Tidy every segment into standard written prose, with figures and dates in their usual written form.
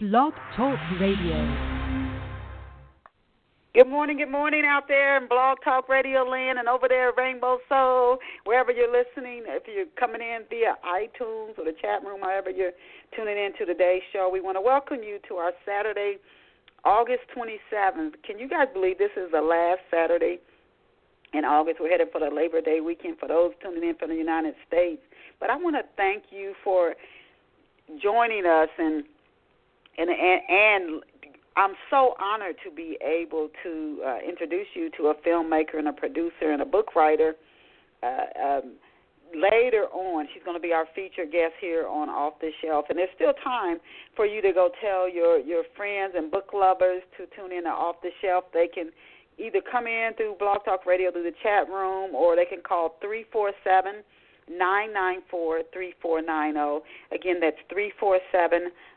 Blog Talk Radio. Good morning out there in Blog Talk Radio Land and over there at Rainbow Soul, wherever you're listening. If you're coming in via iTunes or the chat room, however you're tuning in to today's show, we want to welcome you to our Saturday, August 27th. Can you guys believe this is the last Saturday in August? We're headed for the Labor Day weekend for those tuning in from the United States. But I want to thank you for joining us, and I'm so honored to be able to introduce you to a filmmaker and a producer and a book writer. Later on, she's going to be our featured guest here on Off the Shelf. And there's still time for you to go tell your friends and book lovers to tune in to Off the Shelf. They can either come in through Blog Talk Radio through the chat room, or they can call 347-994-3490. Again, that's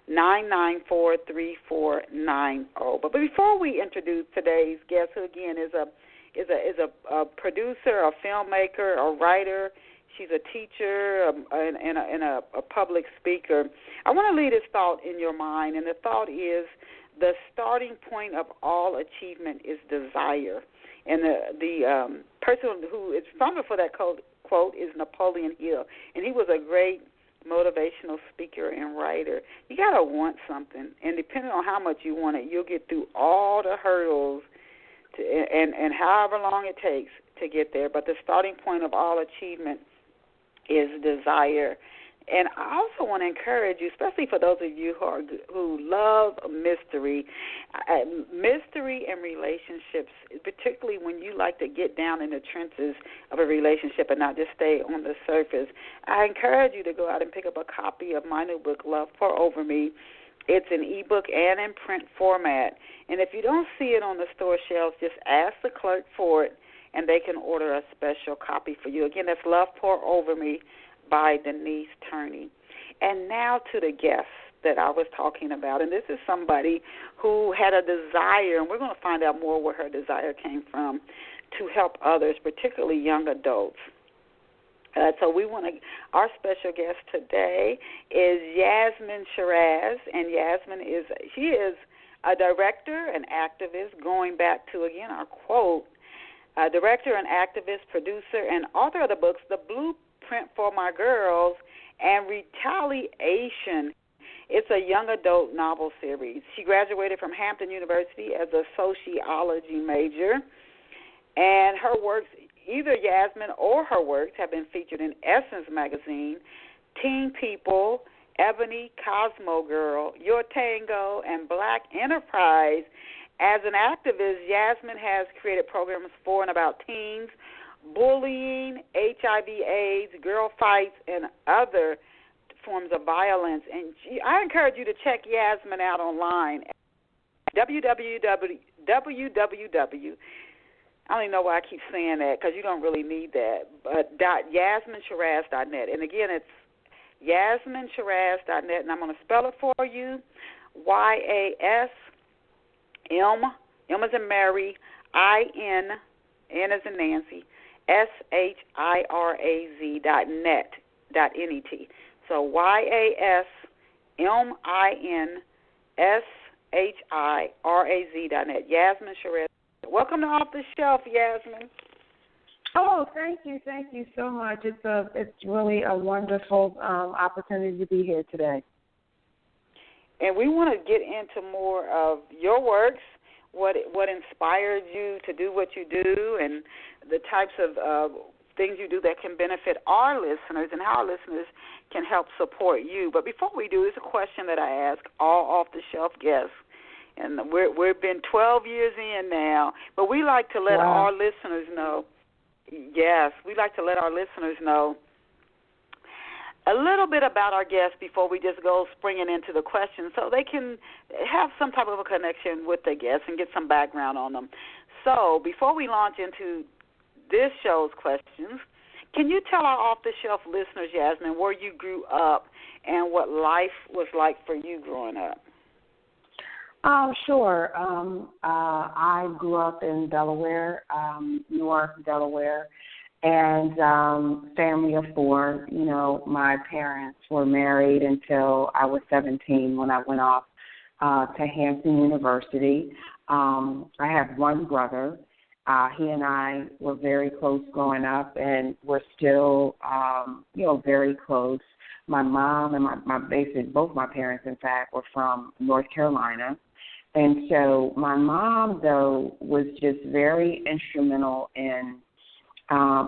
347-994-3490. But before we introduce today's guest, who again is a producer, a filmmaker, a writer, she's a teacher, and a public speaker, I want to leave this thought in your mind, and the thought is the starting point of all achievement is desire. And the person who is responsible for that quote is Napoleon Hill, and he was a great motivational speaker and writer. You got to want something, and depending on how much you want it, you'll get through all the hurdles and however long it takes to get there. But the starting point of all achievement is desire. And I also want to encourage you, especially for those of you who love mystery and relationships, particularly when you like to get down in the trenches of a relationship and not just stay on the surface. I encourage you to go out and pick up a copy of my new book, Love Pour Over Me. It's in ebook and in print format. And if you don't see it on the store shelves, just ask the clerk for it, and they can order a special copy for you. Again, that's Love Pour Over Me by Denise Turney. And now to the guest that I was talking about. And this is somebody who had a desire, and we're going to find out more where her desire came from, to help others, particularly young adults. So our special guest today is Yasmin Shiraz, and Yasmin is a director and activist, going back to, again, our quote, director and activist, producer, and author of the books, The Blueprint for My Girls and Retaliation. It's a young adult novel series. She graduated from Hampton University as a sociology major, and her works, either Yasmin or her works, have been featured in Essence magazine, Teen People, Ebony, Cosmo Girl, Your Tango, and Black Enterprise. As an activist, Yasmin has created programs for and about teens, bullying, HIV/AIDS, girl fights, and other forms of violence. And I encourage you to check Yasmin out online at www. I don't even know why I keep saying that, because you don't really need that, but .yasminshiraz.net. And again, it's yasminshiraz.net, and I'm going to spell it for you, YASM, M as in Mary, IN, N as in Nancy, SHIRAZ.net. So YASMINSHIRAZ.net. Yasmin Shiraz. Welcome to Off the Shelf, Yasmin. Oh, thank you so much. It's really a wonderful opportunity to be here today. And we want to get into more of your works, what inspired you to do what you do, and the types of things you do that can benefit our listeners, and how our listeners can help support you. But before we do, there's a question that I ask all off-the-shelf guests. And we've been 12 years in now, but we like to let our listeners know, we like to let our listeners know a little bit about our guests before we just go springing into the questions, so they can have some type of a connection with the guests and get some background on them. So before we launch into this show's questions, can you tell our off-the-shelf listeners, Yasmin, where you grew up and what life was like for you growing up? Sure. I grew up in Delaware, Newark, Delaware, and family of four. My parents were married until I was 17 when I went off to Hampton University. I have one brother. He and I were very close growing up, and we're still, very close. My mom and both my parents, in fact, were from North Carolina. And so my mom, though, was just very instrumental in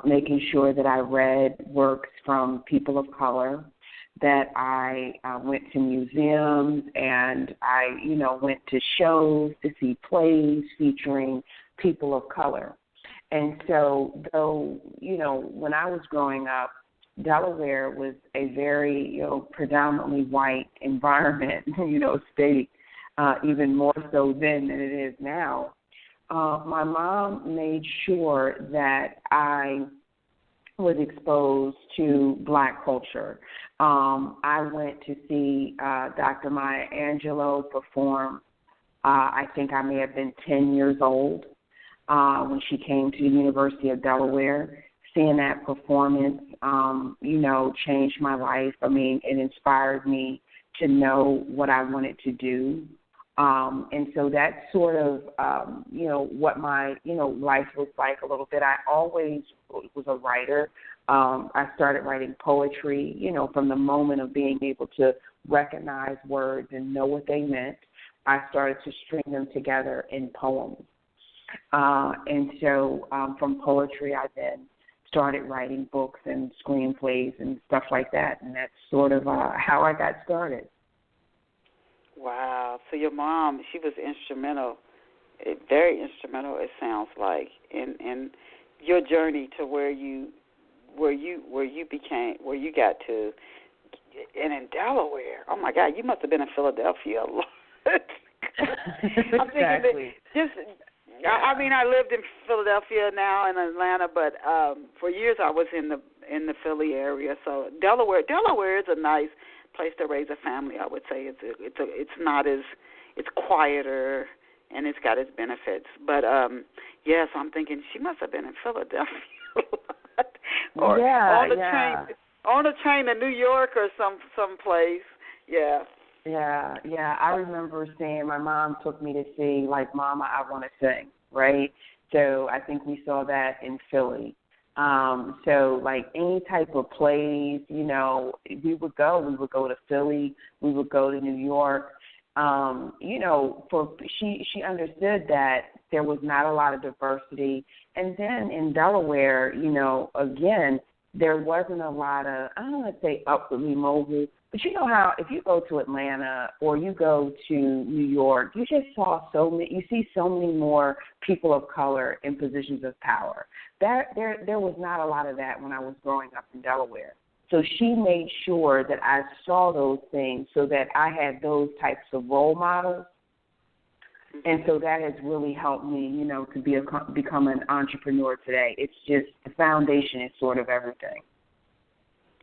making sure that I read works from people of color, that I went to museums, and I, went to shows to see plays featuring people of color. And so, though, when I was growing up, Delaware was a very, predominantly white environment, state, even more so then than it is now. My mom made sure that I was exposed to Black culture. I went to see Dr. Maya Angelou perform. I think I may have been 10 years old when she came to the University of Delaware. Seeing that performance, changed my life. I mean, it inspired me to know what I wanted to do. And so that's sort of, what my, life was like a little bit. I always was a writer. I started writing poetry, from the moment of being able to recognize words and know what they meant. I started to string them together in poems. And so from poetry, I then started writing books and screenplays and stuff like that. And that's sort of how I got started. Wow. So your mom, she was instrumental, very instrumental, it sounds like, in your journey to where you got to, and in Delaware. Oh my God, you must have been in Philadelphia a lot. I'm exactly. thinking I mean, I lived in Philadelphia now in Atlanta, but for years I was in the Philly area. So Delaware is a nice place to raise a family. I would say it's quieter and it's got its benefits. But yes, I'm thinking she must have been in Philadelphia or on a train to New York or some place. Yeah. Yeah. I remember saying my mom took me to see, like, Mama, I Want to Sing, right? So I think we saw that in Philly. So, like, any type of plays, we would go. We would go to Philly. We would go to New York. She understood that there was not a lot of diversity. And then in Delaware, again, there wasn't a lot of, I don't want to say upwardly mobile, but you know how if you go to Atlanta or you go to New York, you see so many more people of color in positions of power. There was not a lot of that when I was growing up in Delaware. So she made sure that I saw those things so that I had those types of role models. And so that has really helped me, to become an entrepreneur today. It's just the foundation is sort of everything.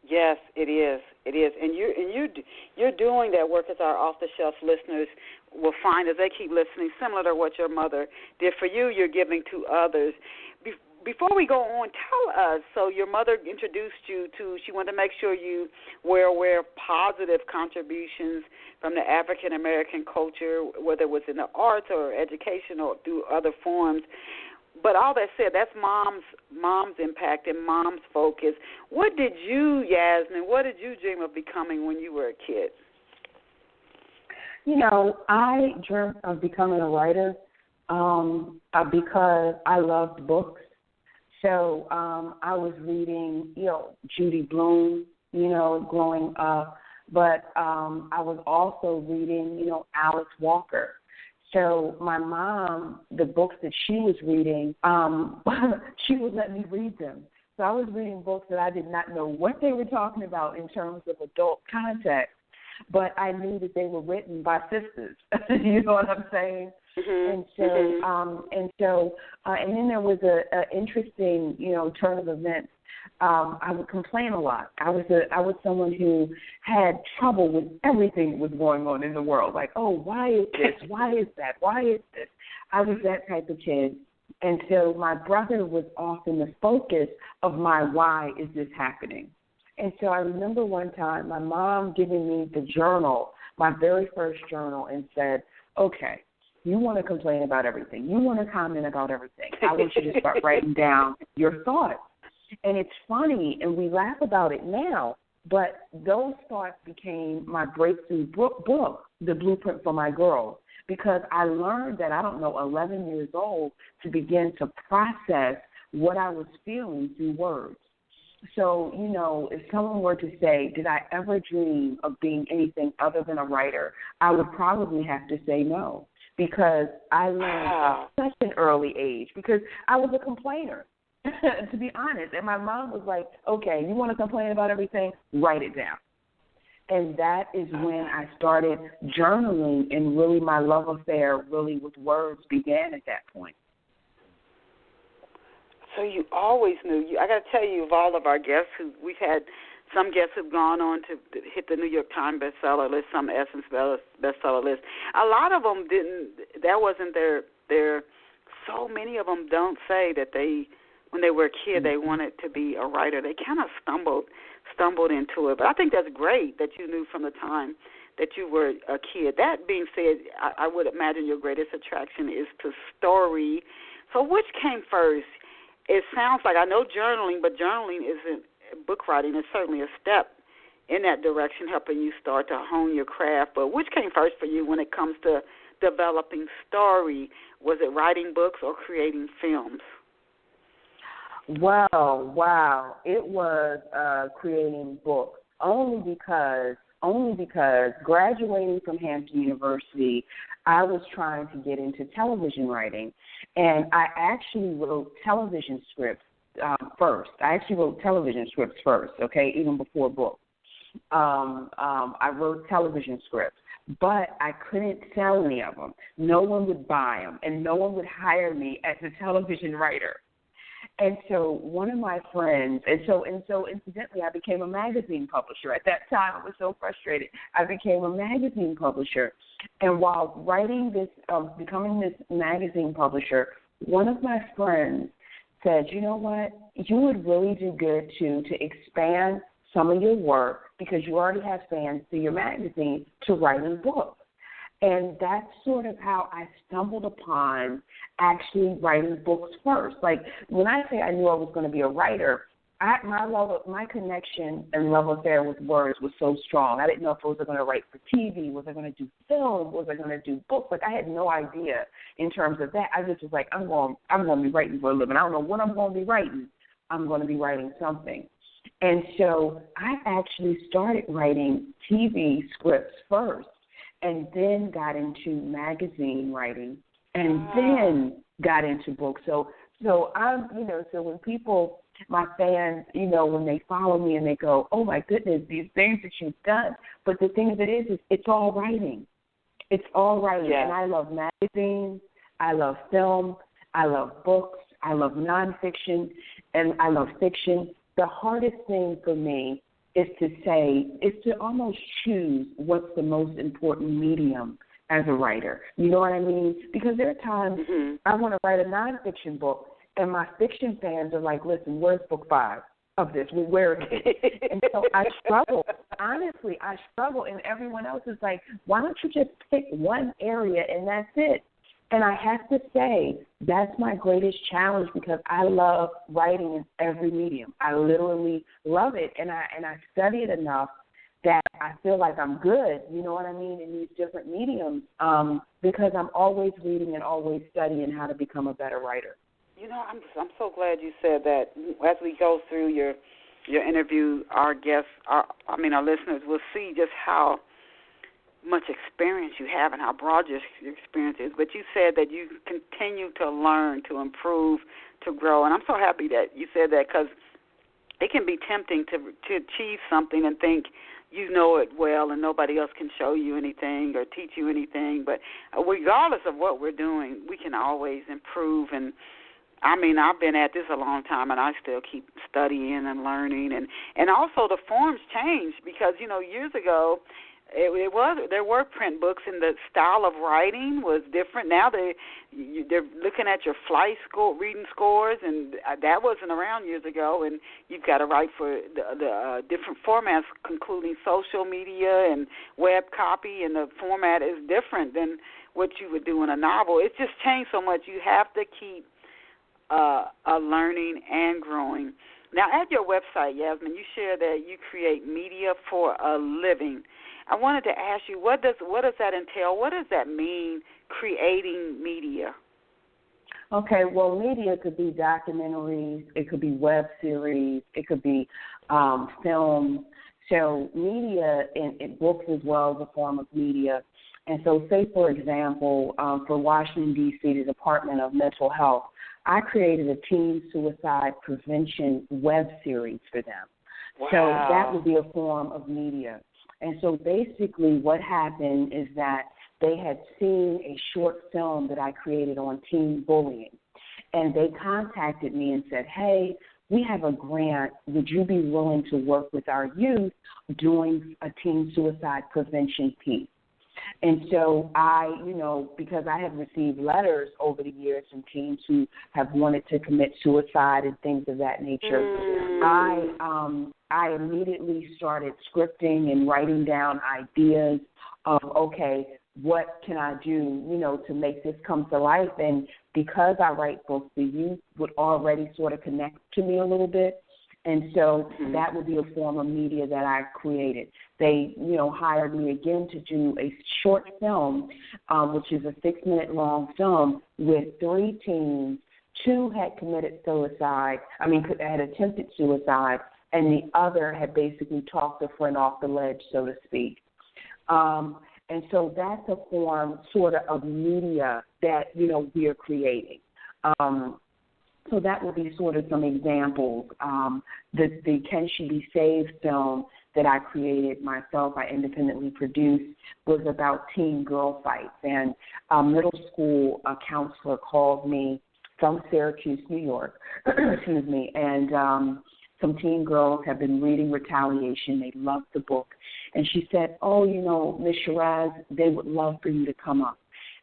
Yes, it is. It is, and you're doing that work, as our off-the-shelf listeners will find as they keep listening, similar to what your mother did for you. You're giving to others. Before we go on, tell us. So your mother introduced you to. She wanted to make sure you were aware of positive contributions from the African American culture, whether it was in the arts or education or through other forms. But all that said, that's mom's impact and mom's focus. What did you, Yasmin, dream of becoming when you were a kid? I dreamt of becoming a writer because I loved books. So I was reading, Judy Blume, growing up. But I was also reading, Alice Walker. So my mom, the books that she was reading, she would let me read them. So I was reading books that I did not know what they were talking about in terms of adult context, but I knew that they were written by sisters. You know what I'm saying? Mm-hmm. And then there was a interesting, turn of events. I would complain a lot. I was someone who had trouble with everything that was going on in the world. Like, oh, why is this? Why is that? Why is this? I was that type of kid. And so my brother was often the focus of my why is this happening. And so I remember one time my mom giving me the journal my very first journal and said, okay, you want to complain about everything. You want to comment about everything. I want you to start writing down your thoughts. And it's funny, and we laugh about it now, but those thoughts became my breakthrough book, The Blueprint for My Girls, because I learned that, 11 years old, to begin to process what I was feeling through words. So, if someone were to say, did I ever dream of being anything other than a writer, I would probably have to say no, because I learned at such an early age, because I was a complainer, to be honest. And my mom was like, okay, you want to complain about everything? Write it down. And that is when I started journaling, and really my love affair really with words began at that point. So you always knew. I got to tell you, of all of our guests, we've had some guests who've gone on to hit the New York Times bestseller list, some Essence bestseller list. A lot of them didn't. That wasn't their. So many of them don't say that when they were a kid, they wanted to be a writer. They kind of stumbled into it. But I think that's great that you knew from the time that you were a kid. That being said, I would imagine your greatest attraction is to story. So which came first? It sounds like, I know journaling, but journaling isn't book writing. It's certainly a step in that direction, helping you start to hone your craft. But which came first for you when it comes to developing story? Was it writing books or creating films? Wow. It was creating books, only because graduating from Hampton University, I was trying to get into television writing, and I actually wrote television scripts first. Okay, even before books. I wrote television scripts, but I couldn't sell any of them. No one would buy them, and no one would hire me as a television writer. And so one of my friends, and so incidentally, I became a magazine publisher. At that time, I was so frustrated. I became a magazine publisher. And while writing this, becoming this magazine publisher, one of my friends said, you know what, you would really do good to expand some of your work, because you already have fans through your magazine, to writing books. And that's sort of how I stumbled upon actually writing books first. Like, when I say I knew I was going to be a writer, my connection and love affair with words was so strong. I didn't know if I was going to write for TV, was I going to do film, was I going to do books. Like, I had no idea in terms of that. I just was like, I'm going to be writing for a living. I don't know what I'm going to be writing. I'm going to be writing something. And so I actually started writing TV scripts first, and then got into magazine writing, and then got into books. So I'm, so when people, my fans, when they follow me and they go, oh my goodness, these things that you've done. But the thing of it is it's all writing. It's all writing. Yeah. And I love magazines. I love film. I love books. I love nonfiction, and I love fiction. The hardest thing for me is to almost choose what's the most important medium as a writer. You know what I mean? Because there are times I want to write a nonfiction book, and my fiction fans are like, listen, where's book 5 of this? Where is it? And so I struggle. Honestly, I struggle, and everyone else is like, why don't you just pick one area and that's it? And I have to say, that's my greatest challenge, because I love writing in every medium. I literally love it, and I study it enough that I feel like I'm good, you know what I mean, in these different mediums, because I'm always reading and always studying how to become a better writer. I'm so glad you said that. As we go through your interview, our guests, our listeners will see just how much experience you have and how broad your experience is. But you said that you continue to learn, to improve, to grow. And I'm so happy that you said that, because it can be tempting to achieve something and think you know it well and nobody else can show you anything or teach you anything. But regardless of what we're doing, we can always improve. And I've been at this a long time, and I still keep studying and learning. And also the forms change, because, years ago, There were print books, and the style of writing was different. Now they're looking at your flight score, reading scores, and that wasn't around years ago. And you've got to write for the different formats, including social media and web copy, and the format is different than what you would do in a novel. It's just changed so much. You have to keep learning and growing. Now, at your website, Yasmin, you share that you create media for a living. I wanted to ask you, what does that entail? What does that mean, creating media? Okay, well, media could be documentaries, it could be web series, it could be film. So media in books as well is a form of media. And so say, for example, for Washington, D.C., the Department of Mental Health, I created a teen suicide prevention web series for them. Wow. So that would be a form of media. And so basically what happened is that they had seen a short film that I created on teen bullying. And they contacted me and said, hey, we have a grant. Would you be willing to work with our youth doing a teen suicide prevention piece? And so I, because I have received letters over the years from teens who have wanted to commit suicide and things of that nature, I immediately started scripting and writing down ideas of, okay, what can I do, to make this come to life? And because I write books, the youth would already sort of connect to me a little bit. And so that would be a form of media that I created. They, hired me again to do a short film, which is a 6-minute long film with 3 teens. 2 had committed had attempted suicide, and the other had basically talked a friend off the ledge, so to speak. And so that's a form sort of media that, we are creating. So that will be sort of some examples. The Can She Be Saved film that I created myself, I independently produced, was about teen girl fights. And a middle school counselor called me from Syracuse, New York, excuse me, and some teen girls have been reading Retaliation. They loved the book. And she said, Ms. Shiraz, they would love for you to come up.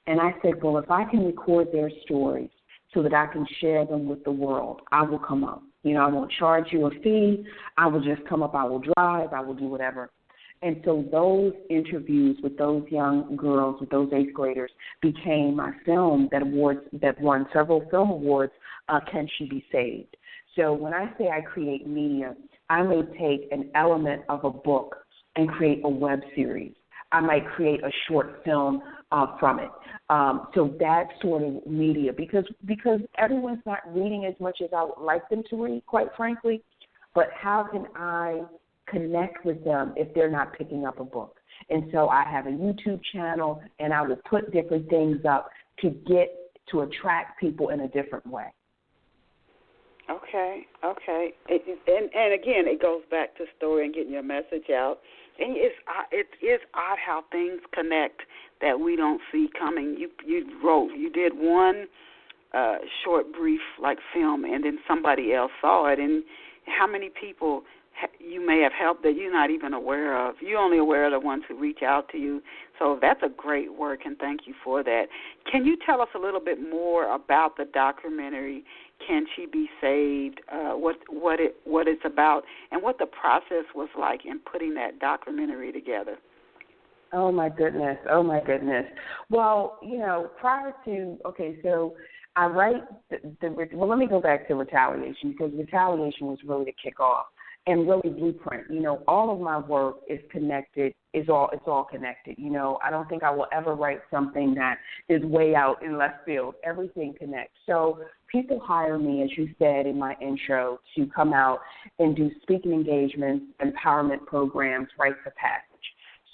And I said, well, if I can record their stories so that I can share them with the world, I will come up. I won't charge you a fee. I will just come up. I will drive. I will do whatever. And so those interviews with those young girls, with those 8th graders, became my film that won several film awards, Can She Be Saved? So when I say I create media, I may take an element of a book and create a web series. I might create a short film from it. So that sort of media, because everyone's not reading as much as I would like them to read, quite frankly. But how can I connect with them if they're not picking up a book? And so I have a YouTube channel, and I will put different things up to attract people in a different way. Okay. And again, it goes back to story and getting your message out. And it is odd how things connect that we don't see coming. You did one short, brief, film, and then somebody else saw it. And how many people you may have helped that you're not even aware of? You're only aware of the ones who reach out to you. So that's a great work, and thank you for that. Can you tell us a little bit more about the documentary, Can She Be Saved, what it's about, and what the process was like in putting that documentary together? Oh, my goodness. Well, prior to, so I write, let me go back to Retaliation, because Retaliation was really the kickoff. And really Blueprint, all of my work is connected, it's all connected. I don't think I will ever write something that is way out in left field. Everything connects. So people hire me, as you said in my intro, to come out and do speaking engagements, empowerment programs, rites of passage.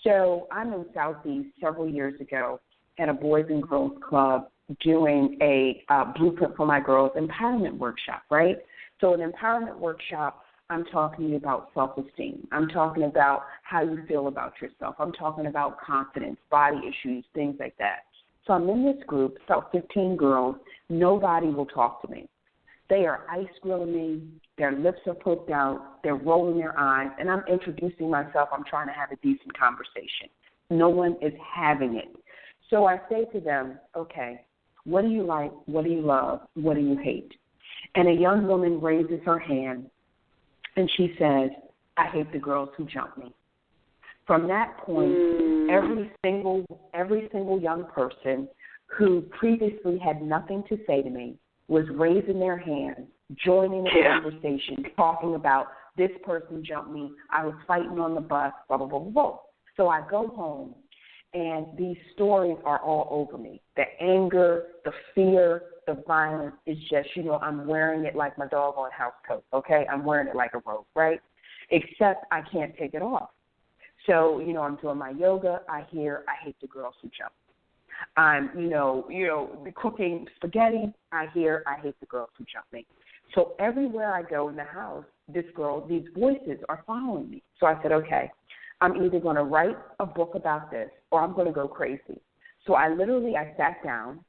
So I'm in Southeast several years ago at a Boys and Girls Club doing a Blueprint for My Girls empowerment workshop, right? So an empowerment workshop, I'm talking about self-esteem. I'm talking about how you feel about yourself. I'm talking about confidence, body issues, things like that. So I'm in this group, about 15 girls. Nobody will talk to me. They are ice grilling me. Their lips are poked out. They're rolling their eyes. And I'm introducing myself. I'm trying to have a decent conversation. No one is having it. So I say to them, okay, what do you like? What do you love? What do you hate? And a young woman raises her hand, and she says, I hate the girls who jump me. From that point, every single young person who previously had nothing to say to me was raising their hand, joining the conversation, talking about this person jumped me, I was fighting on the bus, blah, blah, blah, blah, blah. So I go home, and these stories are all over me. The anger, the fear, the violence is just, I'm wearing it like my doggone house coat, okay? I'm wearing it like a robe, right? Except I can't take it off. So, I'm doing my yoga. I hear, I hate the girls who jump. I'm, cooking spaghetti. I hear, I hate the girls who jump me. So everywhere I go in the house, these voices are following me. So I said, okay, I'm either going to write a book about this or I'm going to go crazy. So I sat down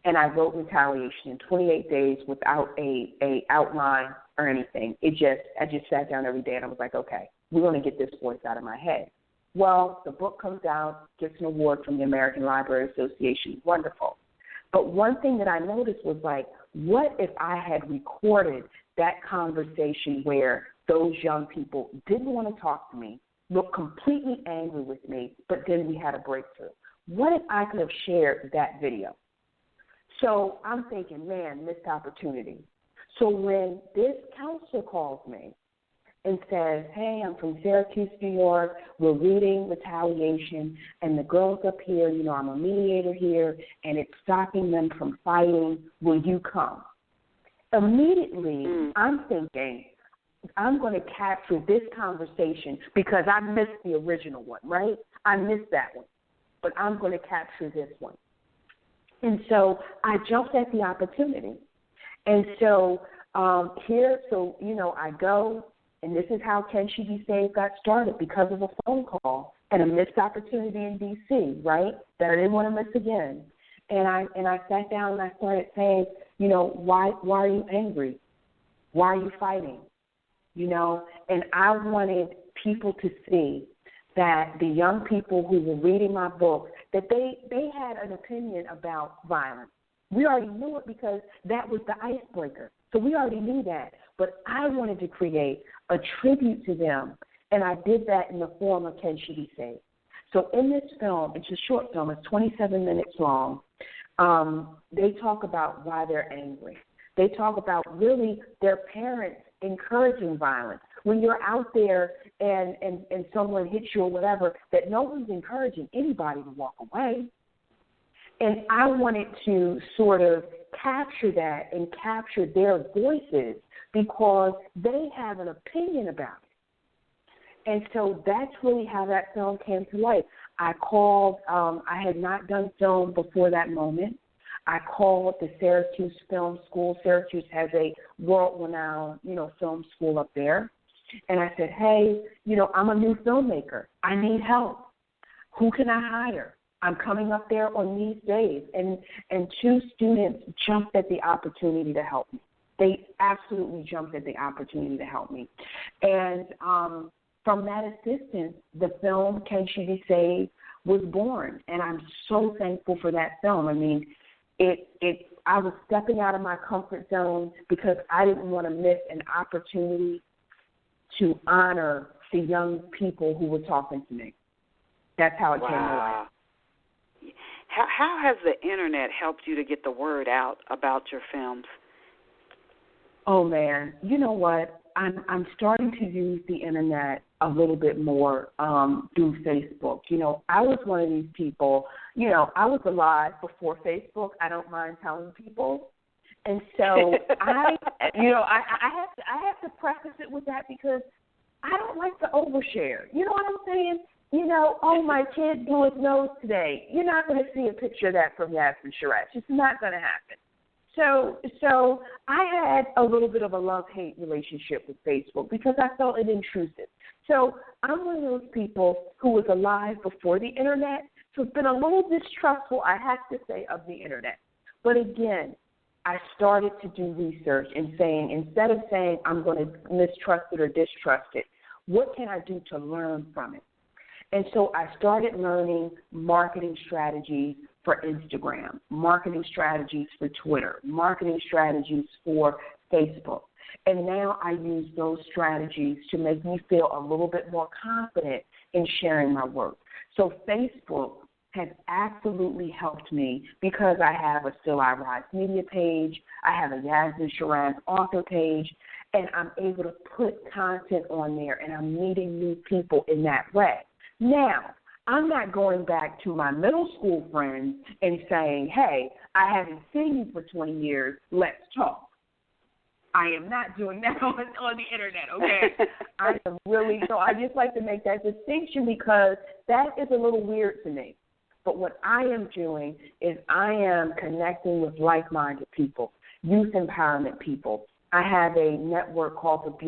and I wrote Retaliation in 28 days without a outline or anything. I just sat down every day and I was like, okay, we're going to get this voice out of my head. Well, the book comes out, gets an award from the American Library Association. Wonderful. But one thing that I noticed was like, what if I had recorded that conversation where those young people didn't want to talk to me, looked completely angry with me, but then we had a breakthrough? What if I could have shared that video? So I'm thinking, man, missed opportunity. So when this counselor calls me and says, hey, I'm from Syracuse, New York, we're reading Retaliation, and the girls up here, I'm a mediator here, and it's stopping them from fighting, will you come? Immediately, I'm thinking, I'm going to capture this conversation because I missed the original one, right? I missed that one, but I'm going to capture this one. And so I jumped at the opportunity. And so I go, and this is how Can She Be Saved got started, because of a phone call and a missed opportunity in D.C., right, that I didn't want to miss again. And I sat down and I started saying, why are you angry? Why are you fighting? And I wanted people to see that the young people who were reading my book, that they had an opinion about violence. We already knew it because that was the icebreaker. So we already knew that. But I wanted to create a tribute to them, and I did that in the form of Can She Be Saved? So in this film, it's a short film, it's 27 minutes long, they talk about why they're angry. They talk about really their parents encouraging violence. When you're out there and someone hits you or whatever, that no one's encouraging anybody to walk away. And I wanted to sort of capture that and capture their voices because they have an opinion about it. And so that's really how that film came to life. I called, I had not done film before that moment. I called the Syracuse Film School. Syracuse has a world-renowned, film school up there. And I said, hey, I'm a new filmmaker. I need help. Who can I hire? I'm coming up there on these days. And two students jumped at the opportunity to help me. They absolutely jumped at the opportunity to help me. And from that assistance, the film Can She Be Saved was born. And I'm so thankful for that film. I mean, I was stepping out of my comfort zone because I didn't want to miss an opportunity to honor the young people who were talking to me. That's how it came to life. How has the internet helped you to get the word out about your films? Oh, man. You know what? I'm starting to use the internet a little bit more through Facebook. I was one of these people, I was alive before Facebook. I don't mind telling people. And so I have to preface it with that because I don't like to overshare. You know what I'm saying? Oh, my kid blew his nose today. You're not going to see a picture of that from Yasmin Sharaf. It's not going to happen. So I had a little bit of a love-hate relationship with Facebook because I felt it intrusive. So I'm one of those people who was alive before the internet, so it's been a little distrustful, I have to say, of the internet. But again, I started to do research and saying, instead of saying I'm going to mistrust it or distrust it, what can I do to learn from it? And so I started learning marketing strategies for Instagram, marketing strategies for Twitter, marketing strategies for Facebook. And now I use those strategies to make me feel a little bit more confident in sharing my work. So Facebook has absolutely helped me because I have a Still I Rise media page, I have a Yasmin Shiraz author page, and I'm able to put content on there, and I'm meeting new people in that way. Now, I'm not going back to my middle school friends and saying, hey, I haven't seen you for 20 years, let's talk. I am not doing that on the internet, okay? I am really, so I just like to make that distinction because that is a little weird to me. But what I am doing is I am connecting with like-minded people, youth empowerment people. I have a network called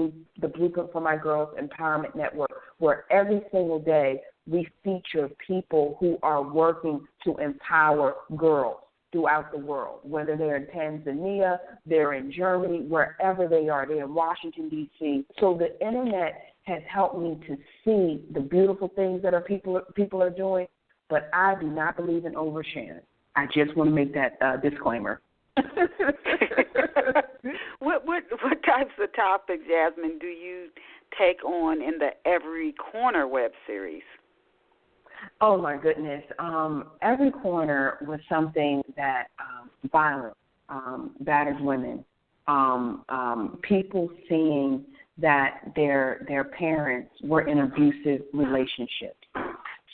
the Blueprint for My Girls Empowerment Network, where every single day we feature people who are working to empower girls throughout the world, whether they're in Tanzania, they're in Germany, wherever they are. They're in Washington, D.C. So the internet has helped me to see the beautiful things that people are doing, but I do not believe in oversharing. I just want to make that disclaimer. What types of topics, Yasmin, do you take on in the Every Corner web series? Oh, my goodness. Every Corner was something that violent, battered women, people seeing that their parents were in abusive relationships.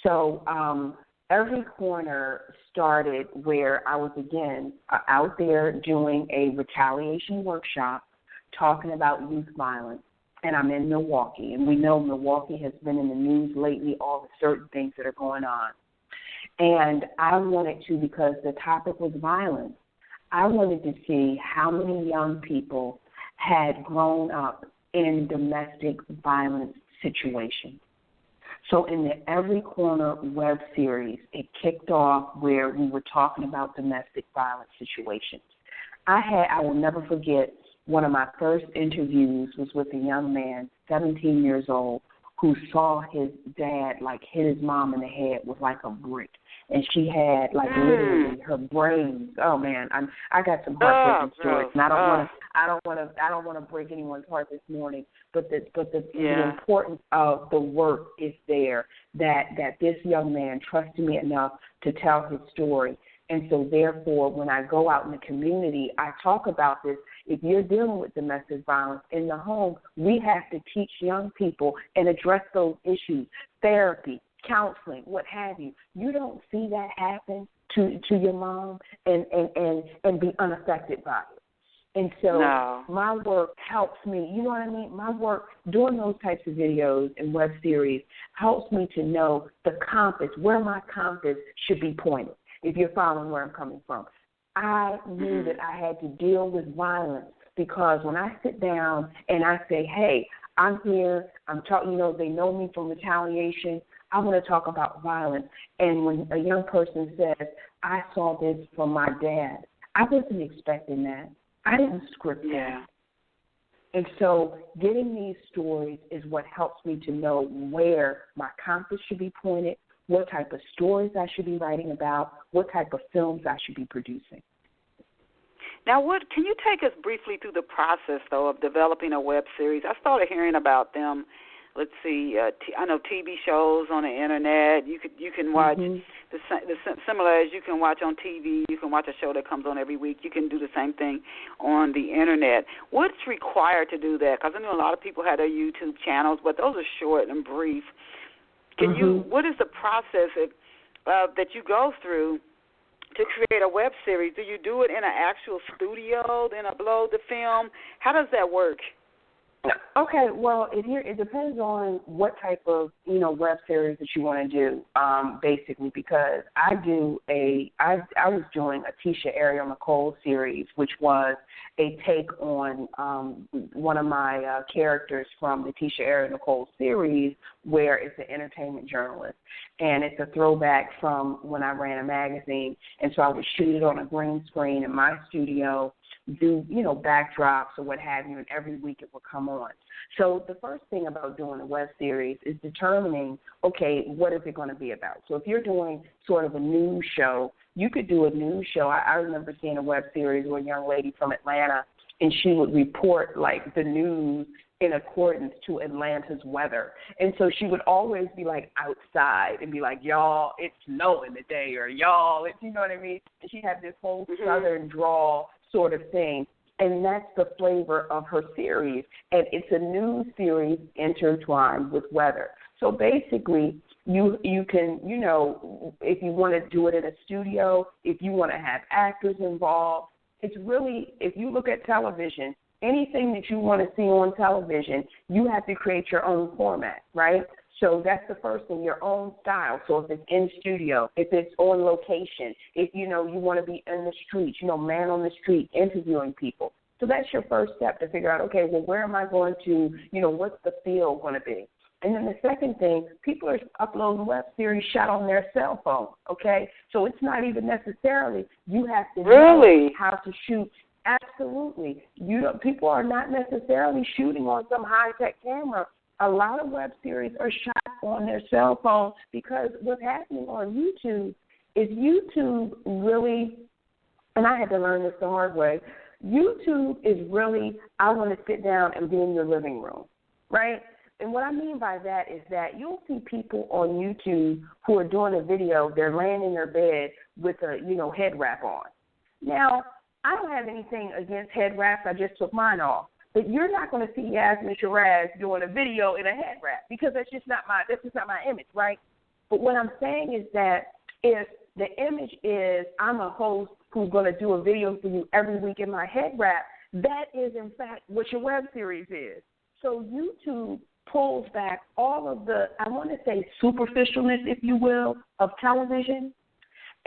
So Every Corner started where I was, again, out there doing a retaliation workshop talking about youth violence. And I'm in Milwaukee, and we know Milwaukee has been in the news lately, all the certain things that are going on. And I wanted to, because the topic was violence, I wanted to see how many young people had grown up in domestic violence situations. So in the Every Corner web series, it kicked off where we were talking about domestic violence situations. I will never forget, one of my first interviews was with a young man, 17 years old, who saw his dad, like, hit his mom in the head with, like, a brick. And she had, like, literally her brains. Oh, man, I got some heartbreaking stories, and I don't want to break anyone's heart this morning. But the importance of the work is there. That this young man trusted me enough to tell his story. And so, therefore, when I go out in the community, I talk about this. If you're dealing with domestic violence in the home, we have to teach young people and address those issues, therapy, counseling, what have you. You don't see that happen to your mom and be unaffected by it. And so my work helps me, you know what I mean? My work doing those types of videos and web series helps me to know the compass, where my compass should be pointed, if you're following where I'm coming from. I knew that I had to deal with violence because when I sit down and I say, hey, I'm here, I'm talking, they know me from retaliation, I want to talk about violence. And when a young person says, I saw this from my dad, I wasn't expecting that. I didn't script that. And so getting these stories is what helps me to know where my compass should be pointed, what type of stories I should be writing about, what type of films I should be producing. Now, can you take us briefly through the process, though, of developing a web series? I started hearing about them. Let's see, I know TV shows on the internet. You can watch the similar as you can watch on TV. You can watch a show that comes on every week. You can do the same thing on the internet. What's required to do that? Because I know a lot of people have their YouTube channels, but those are short and brief. What is the process that you go through to create a web series? Do you do it in an actual studio, then upload the film? How does that work? Okay, well, it depends on what type of web series that you want to do, basically, because I was doing a Tisha Ariel Nicole series, which was a take on one of my characters from the Tisha Ariel Nicole series, where it's an entertainment journalist, and it's a throwback from when I ran a magazine, and so I would shoot it on a green screen in my studio do, backdrops or what have you, and every week it will come on. So the first thing about doing a web series is determining, okay, what is it going to be about? So if you're doing sort of a news show, you could do a news show. I remember seeing a web series where a young lady from Atlanta, and she would report, like, the news in accordance to Atlanta's weather. And so she would always be, like, outside and be like, y'all, it's snowing today, or y'all, it's, you know what I mean? And she'd have this whole southern drawl sort of thing. And that's the flavor of her series. And it's a news series intertwined with weather. So basically, you can, if you want to do it in a studio, if you want to have actors involved, it's really, if you look at television, anything that you want to see on television, you have to create your own format, right? So that's the first thing, your own style. So if it's in studio, if it's on location, if, you want to be in the streets, man on the street, interviewing people. So that's your first step to figure out, okay, well, where am I going to, what's the feel going to be? And then the second thing, people are uploading web series shot on their cell phone, okay? So it's not even necessarily you have to know how to shoot. Absolutely. People are not necessarily shooting on some high-tech camera. A lot of web series are shot on their cell phone because what's happening on YouTube is YouTube really, and I had to learn this the hard way, YouTube is really, I want to sit down and be in your living room, right? And what I mean by that is that you'll see people on YouTube who are doing a video, they're laying in their bed with a, head wrap on. Now, I don't have anything against head wraps. I just took mine off. But you're not going to see Yasmin Shiraz doing a video in a head wrap because that's just not my image, right? But what I'm saying is that if the image is I'm a host who's going to do a video for you every week in my head wrap, that is, in fact, what your web series is. So YouTube pulls back all of the, I want to say, superficialness, if you will, of television.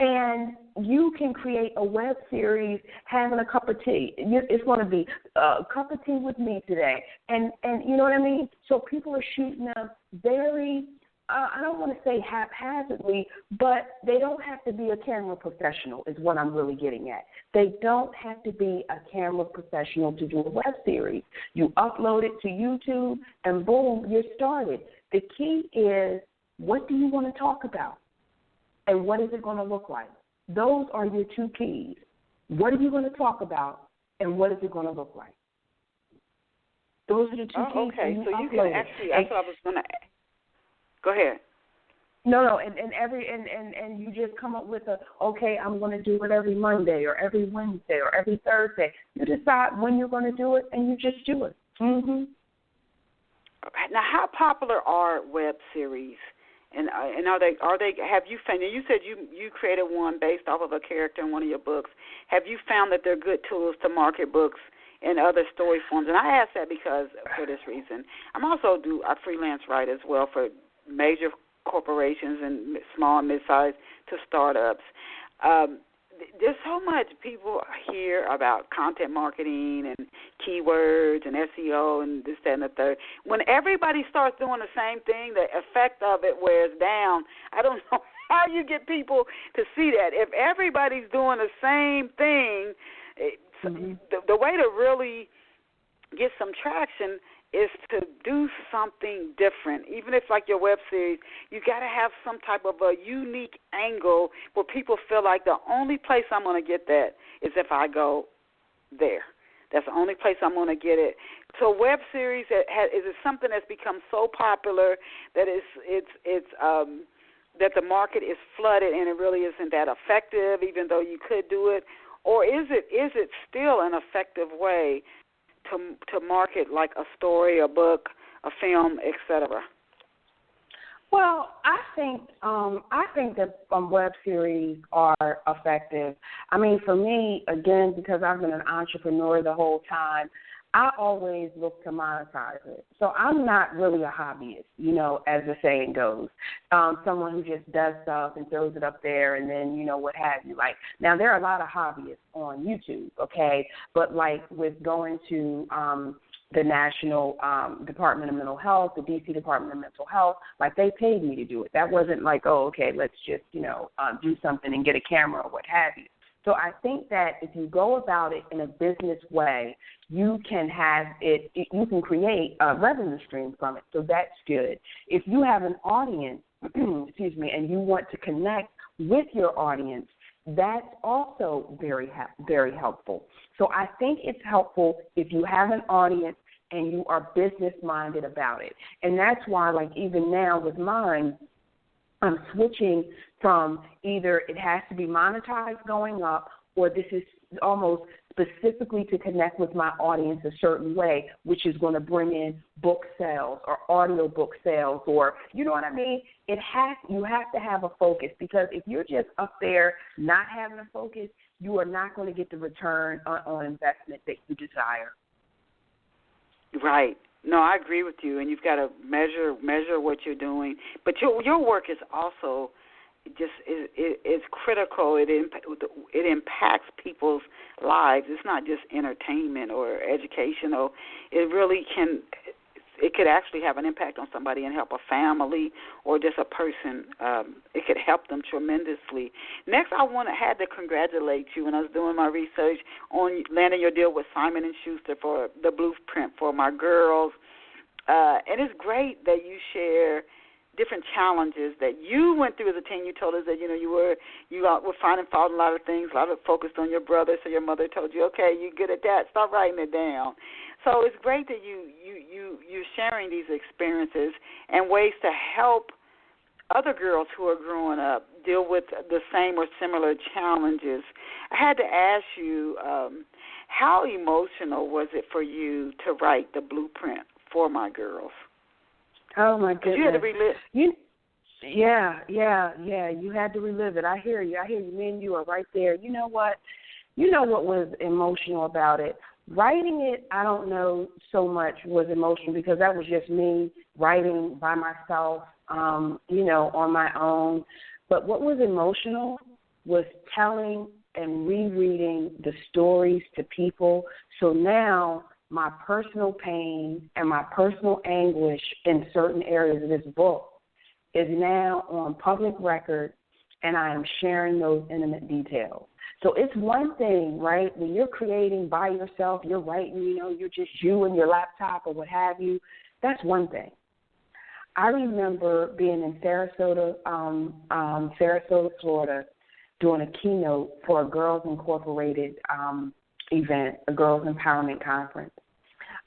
And you can create a web series having a cup of tea. It's going to be a cup of tea with me today. And you know what I mean? So people are shooting them very, I don't want to say haphazardly, but they don't have to be a camera professional is what I'm really getting at. They don't have to be a camera professional to do a web series. You upload it to YouTube, and boom, you're started. The key is, what do you want to talk about? And what is it going to look like? Those are your two keys. What are you going to talk about, and what is it going to look like? Those are the two keys. Okay, so you can actually, that's what I was going to ask. Go ahead. No, and you just come up with okay, I'm going to do it every Monday or every Wednesday or every Thursday. You decide when you're going to do it, and you just do it. Mm-hmm. Now, how popular are web series? And are they? Have you found? You said you created one based off of a character in one of your books. Have you found that they're good tools to market books and other story forms? And I ask that because for this reason, I'm also I freelance write as well for major corporations and small and mid-sized to startups. There's so much people hear about content marketing and keywords and SEO and this, that, and the third. When everybody starts doing the same thing, the effect of it wears down. I don't know how you get people to see that. If everybody's doing the same thing, the way to really get some traction is to do something different. Even if, like your web series, you got to have some type of a unique angle where people feel like the only place I'm going to get that is if I go there. That's the only place I'm going to get it. So web series, is it something that's become so popular that that the market is flooded and it really isn't that effective, even though you could do it? Or is it still an effective way to market like a story, a book, a film, etc.? Well, I think that web series are effective. I mean, for me, again, because I've been an entrepreneur the whole time, I always look to monetize it. So I'm not really a hobbyist, as the saying goes. Someone who just does stuff and throws it up there and then, what have you. Like, now there are a lot of hobbyists on YouTube, okay? But like with going to the National Department of Mental Health, the D.C. Department of Mental Health, like they paid me to do it. That wasn't like, oh, okay, let's just, do something and get a camera or what have you. So I think that if you go about it in a business way, you can have it, you can create a revenue stream from it. So that's good. If you have an audience, excuse me, and you want to connect with your audience, that's also very helpful. So I think it's helpful if you have an audience and you are business-minded about it. And that's why, like, even now with mine, I'm switching from either it has to be monetized going up, or this is almost specifically to connect with my audience a certain way, which is going to bring in book sales or audio book sales, or, you know what I mean? You have to have a focus, because if you're just up there not having a focus, you are not going to get the return on investment that you desire. Right. No, I agree with you, and you've got to measure what you're doing. But your work is also just is critical. It impacts people's lives. It's not just entertainment or educational. It really can. It could actually have an impact on somebody and help a family or just a person. It could help them tremendously. Next, I had to congratulate you when I was doing my research on landing your deal with Simon & Schuster for the Blueprint for My Girls. And it's great that you share different challenges that you went through as a teen. You told us that you were finding fault in a lot of things, a lot of focused on your brother. So your mother told you, okay, you're good at that. Start writing it down. So it's great that you're sharing these experiences and ways to help other girls who are growing up deal with the same or similar challenges. I had to ask you, how emotional was it for you to write the Blueprint for My Girls? Oh, my goodness. You had to relive. Yeah. You had to relive it. I hear you. Me and you are right there. You know what? What was emotional about it? Writing it, I don't know so much was emotional, because that was just me writing by myself, on my own. But what was emotional was telling and rereading the stories to people. So now my personal pain and my personal anguish in certain areas of this book is now on public record, and I am sharing those intimate details. So it's one thing, right, when you're creating by yourself, you're writing, you're just you and your laptop or what have you. That's one thing. I remember being in Sarasota, Florida, doing a keynote for a Girls Incorporated event, a Girls Empowerment Conference.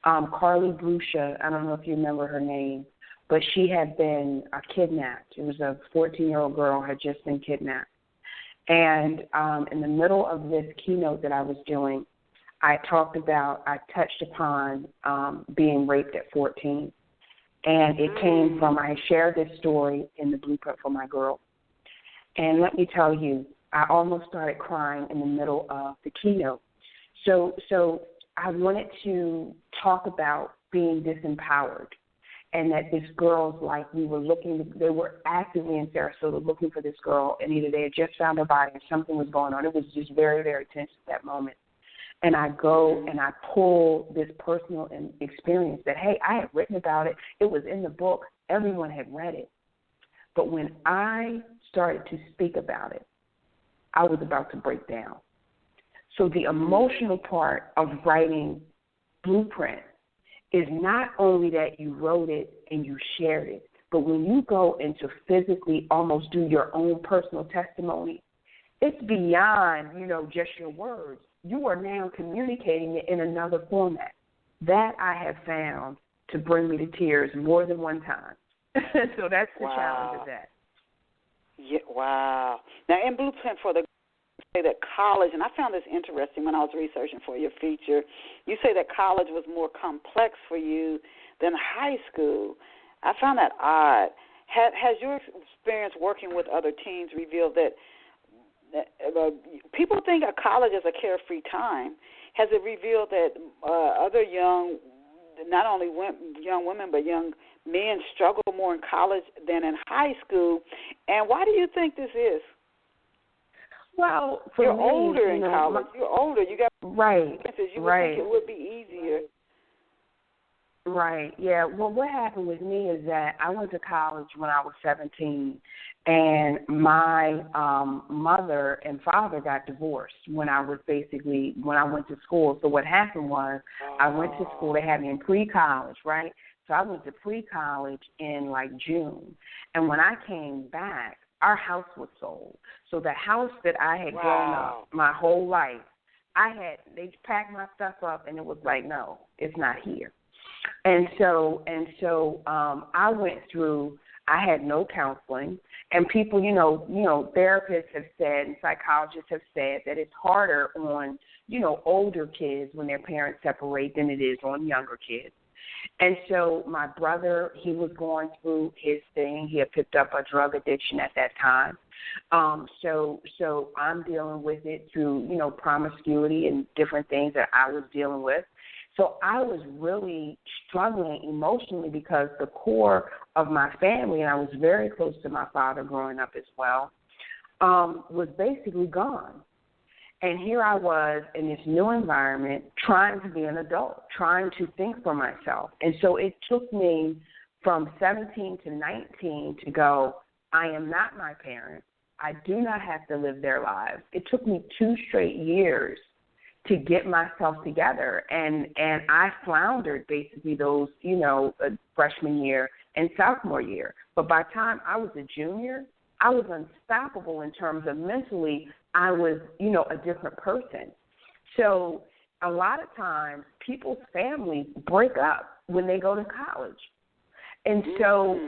Carly Brusha, I don't know if you remember her name, but she had been kidnapped. It was a 14-year-old girl had just been kidnapped. And in the middle of this keynote that I was doing, I touched upon being raped at 14. And it came from, I shared this story in the Blueprint for My Girl. And let me tell you, I almost started crying in the middle of the keynote. So I wanted to talk about being disempowered, and that this girl's life, they were actively in Sarasota looking for this girl, and either they had just found her body or something was going on. It was just very, very tense at that moment. And I go and I pull this personal experience that, hey, I had written about it. It was in the book. Everyone had read it. But when I started to speak about it, I was about to break down. So the emotional part of writing Blueprint is not only that you wrote it and you shared it, but when you go into physically almost do your own personal testimony, it's beyond, just your words. You are now communicating it in another format. That I have found to bring me to tears more than one time. So that's the challenge of that. Yeah, wow. Now, in Blueprint for the say that college, and I found this interesting when I was researching for your feature, you say that college was more complex for you than high school. I found that odd. Has your experience working with other teens revealed that people think of college as a carefree time? Has it revealed that other not only young women, but young men struggle more in college than in high school? And why do you think this is? Well, you're older in college. You're older. You got right. You would think it would be easier. Right. Yeah. Well, what happened with me is that I went to college when I was 17, and my mother and father got divorced when I went to school. So what happened was I went to school. They had me in pre-college, right? So I went to pre-college in like June, and when I came back, our house was sold. So the house that I had grown up my whole life, they packed my stuff up, and it was like, no, it's not here. And so I went through. I had no counseling, and people, therapists have said and psychologists have said that it's harder on, older kids when their parents separate than it is on younger kids. And so my brother, he was going through his thing. He had picked up a drug addiction at that time. So I'm dealing with it through, promiscuity and different things that I was dealing with. So I was really struggling emotionally because the core of my family, and I was very close to my father growing up as well, was basically gone. And here I was in this new environment trying to be an adult, trying to think for myself. And so it took me from 17 to 19 to go, I am not my parents. I do not have to live their lives. It took me 2 straight years to get myself together. And I floundered basically those, freshman year and sophomore year. But by the time I was a junior, I was unstoppable in terms of mentally, I was, a different person. So a lot of times people's families break up when they go to college. And so,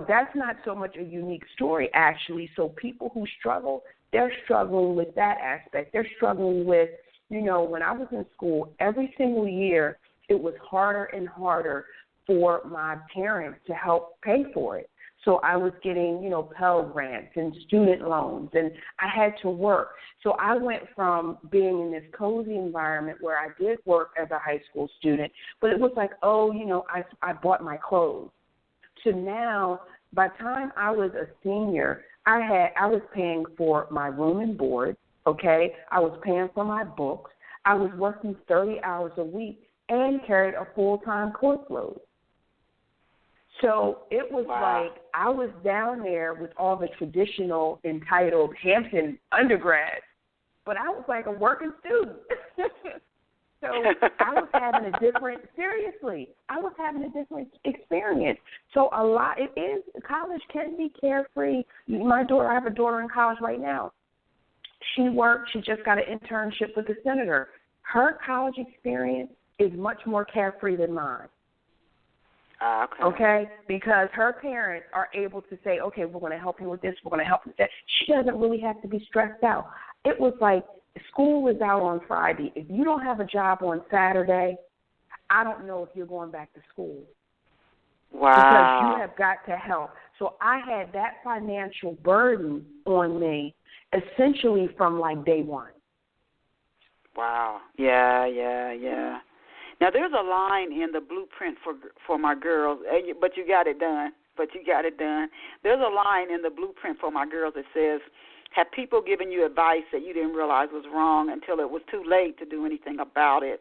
that's not so much a unique story, actually. So people who struggle, they're struggling with that aspect. They're struggling with, when I was in school, every single year it was harder and harder for my parents to help pay for it. So I was getting, Pell Grants and student loans, and I had to work. So I went from being in this cozy environment where I did work as a high school student, but it was like, I bought my clothes. To now, by the time I was a senior, I was paying for my room and board, okay? I was paying for my books. I was working 30 hours a week and carried a full-time course load. So it was like I was down there with all the traditional entitled Hampton undergrads, but I was like a working student. So I was having a different experience. So college can be carefree. I have a daughter in college right now. She worked, she just got an internship with the senator. Her college experience is much more carefree than mine. Okay, because her parents are able to say, okay, we're going to help you with this, we're going to help you with that. She doesn't really have to be stressed out. It was like school is out on Friday. If you don't have a job on Saturday, I don't know if you're going back to school. Wow. Because you have got to help. So I had that financial burden on me essentially from like day one. Wow. Yeah. Now, there's a line in the blueprint for my girls, but you got it done. There's a line in the blueprint for my girls that says, have people given you advice that you didn't realize was wrong until it was too late to do anything about it?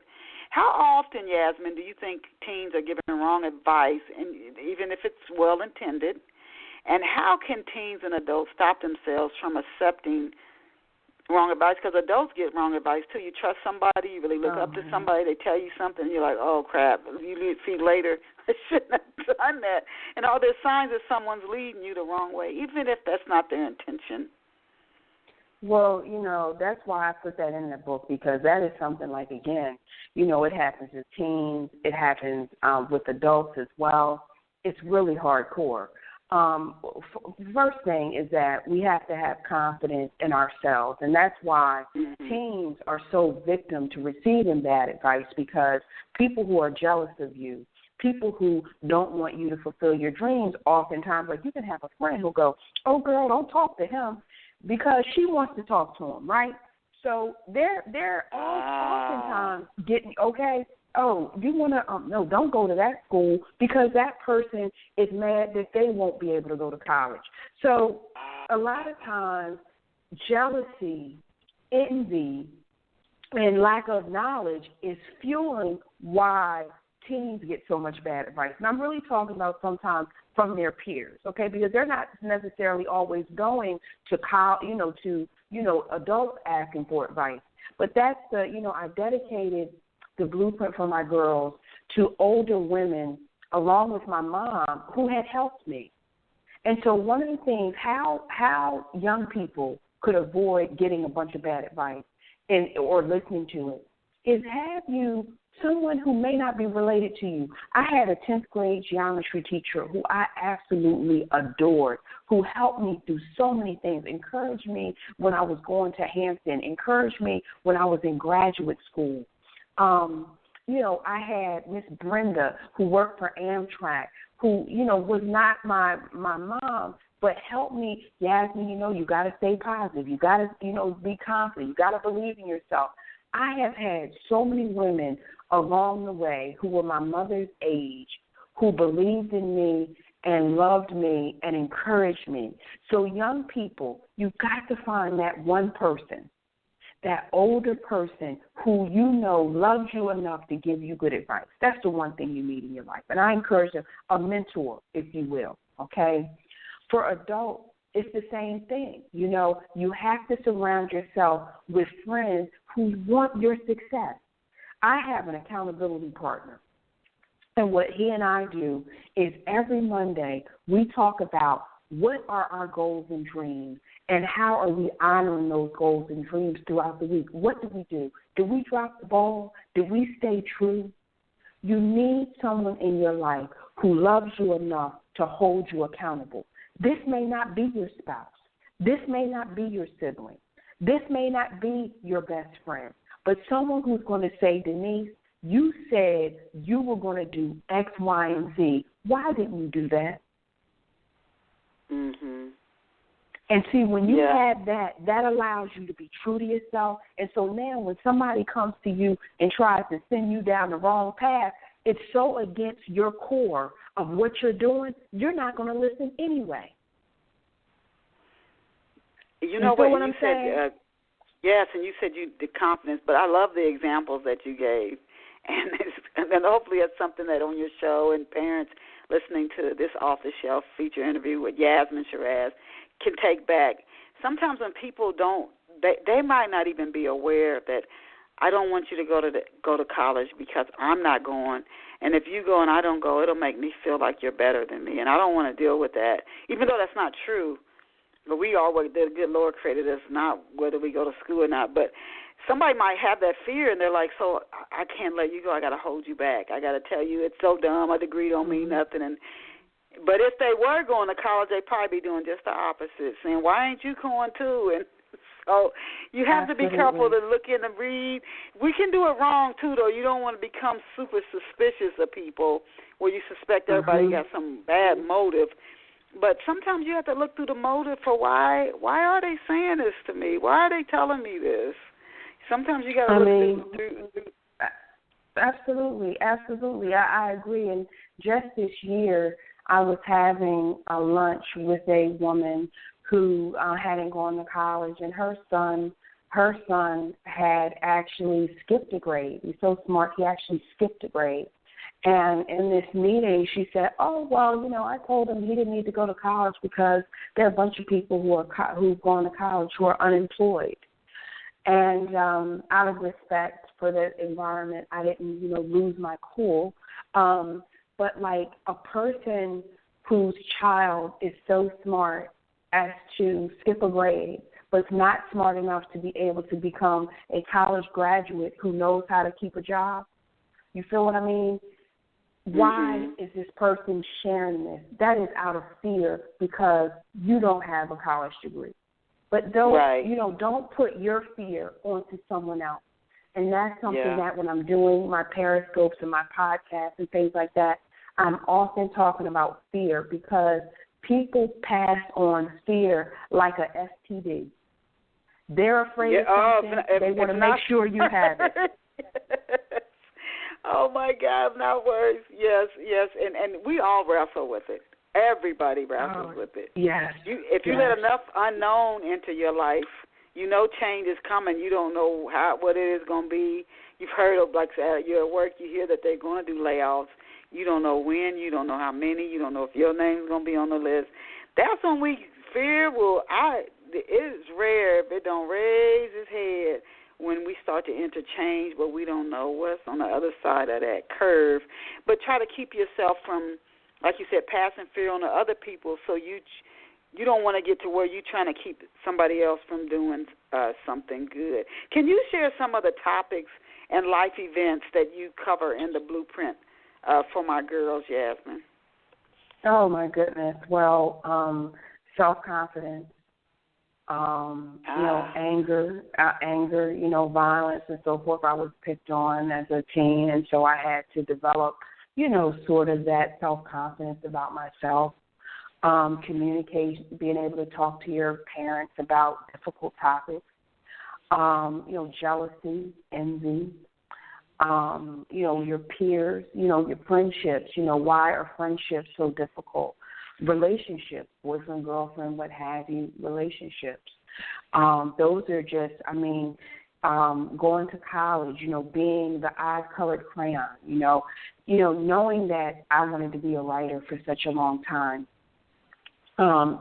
How often, Yasmin, do you think teens are given wrong advice, and even if it's well-intended? And how can teens and adults stop themselves from accepting wrong advice? Because adults get wrong advice, too. You trust somebody, you really look up to somebody, they tell you something, and you're like, oh, crap. You see later, I shouldn't have done that. And all there's signs that someone's leading you the wrong way, even if that's not their intention. Well, that's why I put that in the book, because that is something like, again, it happens with teens. It happens with adults as well. It's really hardcore. First thing is that we have to have confidence in ourselves, and that's why teens are so victim to receiving bad advice, because people who are jealous of you, people who don't want you to fulfill your dreams, oftentimes, like you can have a friend who'll go, oh, girl, don't talk to him, because she wants to talk to him, right? So they're oftentimes getting, okay, oh, you want to, no, don't go to that school because that person is mad that they won't be able to go to college. So a lot of times jealousy, envy, and lack of knowledge is fueling why teens get so much bad advice. And I'm really talking about sometimes from their peers, okay, because they're not necessarily always going to adults asking for advice. But that's I dedicated the blueprint for my girls to older women along with my mom who had helped me. And so one of the things, how young people could avoid getting a bunch of bad advice or listening to it, is have you someone who may not be related to you. I had a 10th grade geometry teacher who I absolutely adored, who helped me through so many things, encouraged me when I was going to Hampton, encouraged me when I was in graduate school. I had Miss Brenda who worked for Amtrak, who, was not my mom, but helped me. Yasmin, you got to stay positive. You got to, be confident. You got to believe in yourself. I have had so many women along the way who were my mother's age who believed in me and loved me and encouraged me. So young people, you've got to find that one person, that older person who loves you enough to give you good advice. That's the one thing you need in your life. And I encourage them, a mentor, if you will, okay? For adults, it's the same thing. You have to surround yourself with friends who want your success. I have an accountability partner. And what he and I do is every Monday we talk about what are our goals and dreams and how are we honoring those goals and dreams throughout the week. What do we do? Do we drop the ball? Do we stay true? You need someone in your life who loves you enough to hold you accountable. This may not be your spouse. This may not be your sibling. This may not be your best friend. But someone who's going to say, Denise, you said you were going to do X, Y, and Z. Why didn't you do that? Mhm. And see, when you have that allows you to be true to yourself. And so now when somebody comes to you and tries to send you down the wrong path, it's so against your core of what you're doing, you're not going to listen anyway. You know what I'm you saying? said? Yes, and you said you did confidence, but I love the examples that you gave. And then hopefully it's something that on your show and parents listening to this off-the-shelf feature interview with Yasmin Shiraz can take back. Sometimes when people don't, they might not even be aware that I don't want you to go to college because I'm not going. And if you go and I don't go, it'll make me feel like you're better than me. And I don't want to deal with that, even though that's not true. But the good Lord created us not whether we go to school or not. But somebody might have that fear, and they're like, so I can't let you go. I got to hold you back. I got to tell you it's so dumb. A degree don't mean nothing. But if they were going to college, they'd probably be doing just the opposite, saying, why ain't you going too? And so you have to be careful to look in and read. We can do it wrong, too, though. You don't want to become super suspicious of people where you suspect everybody got some bad motive. But sometimes you have to look through the motive for why are they saying this to me? Why are they telling me this? Sometimes you got to look through. Absolutely. I agree. And just this year, I was having a lunch with a woman who hadn't gone to college, and her son had actually skipped a grade. He's so smart, he actually skipped a grade. And in this meeting, she said, oh, well, I told him he didn't need to go to college because there are a bunch of people who've gone to college who are unemployed. And out of respect for the environment, I didn't, lose my cool. But like a person whose child is so smart as to skip a grade, but is not smart enough to be able to become a college graduate who knows how to keep a job, you feel what I mean? Why is this person sharing this? That is out of fear because you don't have a college degree. But don't put your fear onto someone else. And that's something that when I'm doing my periscopes and my podcasts and things like that, I'm often talking about fear because people pass on fear like a STD. They're afraid of something. They want to make sure you have it. Oh, my God, not words. Yes. And we all wrestle with it. Everybody wrestles with it. Yes. If you let enough unknown into your life, change is coming. You don't know what it is going to be. you've heard of, like you're at work, you hear that they're going to do layoffs. You don't know when, you don't know how many, you don't know if your name's going to be on the list. That's when we fear it's rare if it don't raise its head when we start to interchange, but we don't know what's on the other side of that curve. But try to keep yourself from, like you said, passing fear on to other people, so you don't want to get to where you're trying to keep somebody else from doing something good. Can you share some of the topics and life events that you cover in the blueprint for my girls, Yasmin? Oh, my goodness. Well, self-confidence, anger, violence and so forth. I was picked on as a teen, and so I had to develop, sort of that self-confidence about myself. Communication, being able to talk to your parents about difficult topics, jealousy, envy, your peers, your friendships, why are friendships so difficult? Relationships, boyfriend, girlfriend, what have you, relationships. Those are just, going to college, being the eye-colored crayon, knowing that I wanted to be a writer for such a long time.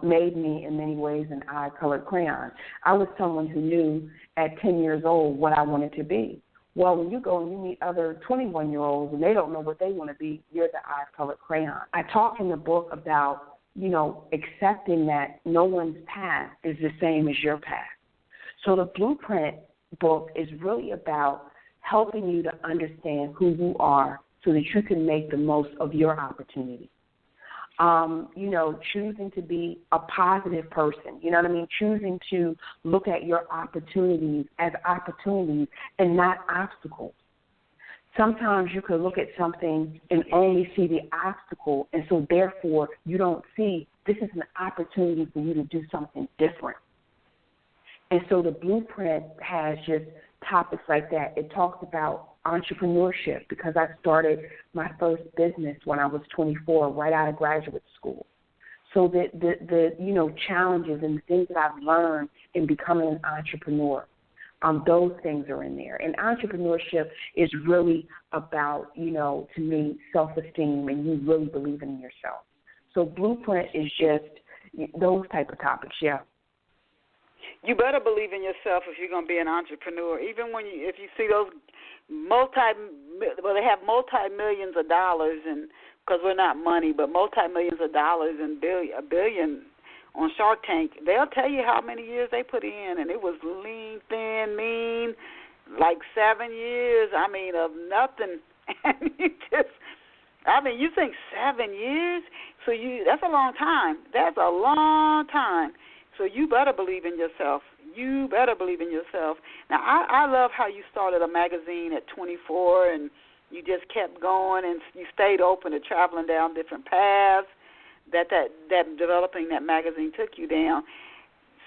Made me in many ways an eye-colored crayon. I was someone who knew at 10 years old what I wanted to be. Well, when you go and you meet other 21-year-olds and they don't know what they want to be, you're the eye-colored crayon. I talk in the book about, accepting that no one's path is the same as your path. So the Blueprint book is really about helping you to understand who you are so that you can make the most of your opportunity. Choosing to be a positive person, choosing to look at your opportunities as opportunities and not obstacles. Sometimes you could look at something and only see the obstacle, and so therefore you don't see this is an opportunity for you to do something different. And so the Blueprint has just topics like that. It talks about entrepreneurship because I started my first business when I was 24, right out of graduate school. So the challenges and the things that I've learned in becoming an entrepreneur, those things are in there. And entrepreneurship is really about, to me, self-esteem and you really believing in yourself. So Blueprint is just those type of topics, yeah. You better believe in yourself if you're going to be an entrepreneur. Even if you see those they have multi-millions of dollars, and because we're not money, but multi-millions of dollars and a billion on Shark Tank, they'll tell you how many years they put in, and it was lean, thin, mean, like 7 years, of nothing. And you think 7 years? So that's a long time. That's a long time. So you better believe in yourself. You better believe in yourself. Now, I love how you started a magazine at 24 and you just kept going and you stayed open to traveling down different paths that developing that magazine took you down.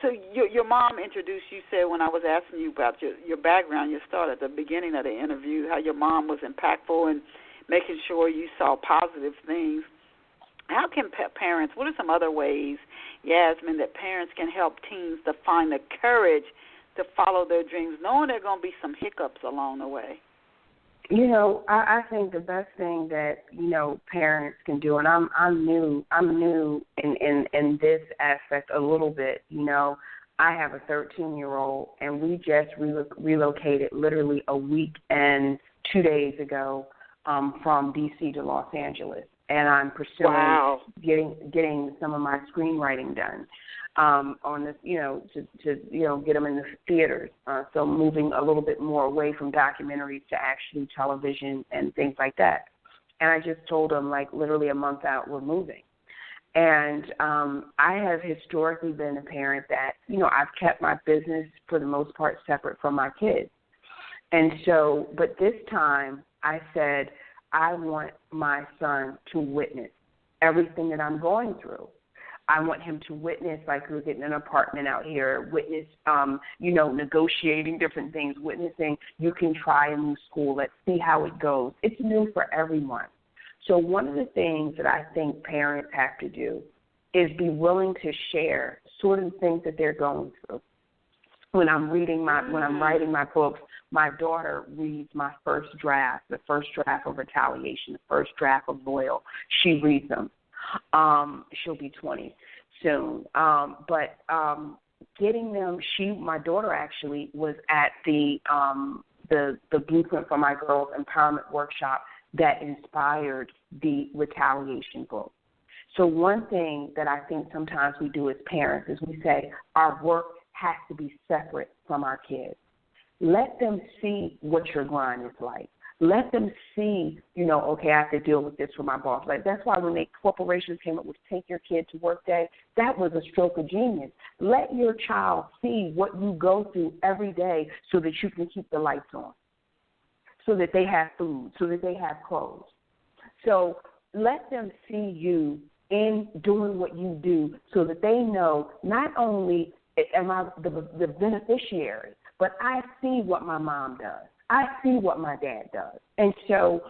So your mom introduced you, said when I was asking you about your background, your start at the beginning of the interview, how your mom was impactful and making sure you saw positive things. How can parents, what are some other ways, Yasmin, that parents can help teens to find the courage to follow their dreams, knowing there are going to be some hiccups along the way? I think the best thing that, parents can do, and I'm new in this aspect a little bit, I have a 13-year-old, and we just relocated literally a week and 2 days ago from D.C. to Los Angeles. And I'm pursuing getting some of my screenwriting done on this, to get them in the theaters. So moving a little bit more away from documentaries to actually television and things like that. And I just told them, like, literally a month out, we're moving. And I have historically been a parent that, I've kept my business for the most part separate from my kids. And so, but this time I said, I want my son to witness everything that I'm going through. I want him to witness, like we're getting an apartment out here, witness, negotiating different things, witnessing you can try a new school. Let's see how it goes. It's new for everyone. So one of the things that I think parents have to do is be willing to share sort of things that they're going through. when I'm writing my books, my daughter reads my first draft, the first draft of Retaliation, the first draft of Loyal. She reads them. She'll be 20 soon. But getting them, my daughter actually was at the Blueprint for My Girls Empowerment Workshop that inspired the Retaliation book. So one thing that I think sometimes we do as parents is we say our work has to be separate from our kids. Let them see what your grind is like. Let them see, okay, I have to deal with this for my boss. Like, that's why when corporations came up with Take Your Kid to Work Day, that was a stroke of genius. Let your child see what you go through every day so that you can keep the lights on, so that they have food, so that they have clothes. So let them see you in doing what you do so that they know not only am I the beneficiary, but I see what my mom does. I see what my dad does. And so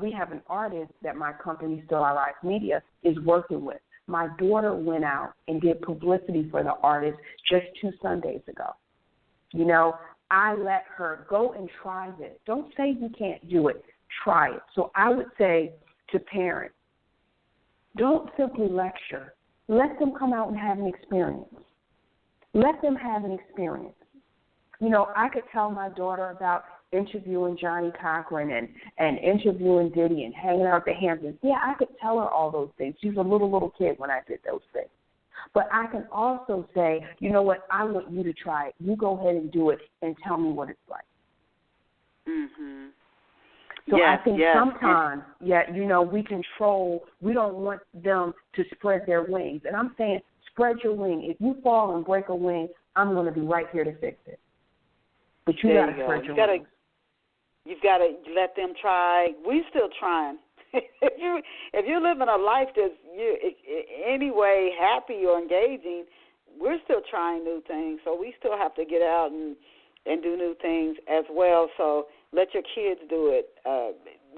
we have an artist that my company, Still Our Lives Media, is working with. My daughter went out and did publicity for the artist just 2 Sundays ago. I let her go and try this. Don't say you can't do it. Try it. So I would say to parents, don't simply lecture. Let them come out and have an experience. Let them have an experience. I could tell my daughter about interviewing Johnny Cochran and interviewing Diddy and hanging out at the Hamptons. Yeah, I could tell her all those things. She was a little kid when I did those things. But I can also say, you know what, I want you to try it. You go ahead and do it and tell me what it's like. Mm-hmm. So I think sometimes, we control, we don't want them to spread their wings. And I'm saying, spread your wing. If you fall and break a wing, I'm going to be right here to fix it. But you got to spread your wings. You've got to let them try. We're still trying. if you're living a life that's anyway happy or engaging, we're still trying new things. So we still have to get out and do new things as well. So let your kids do it.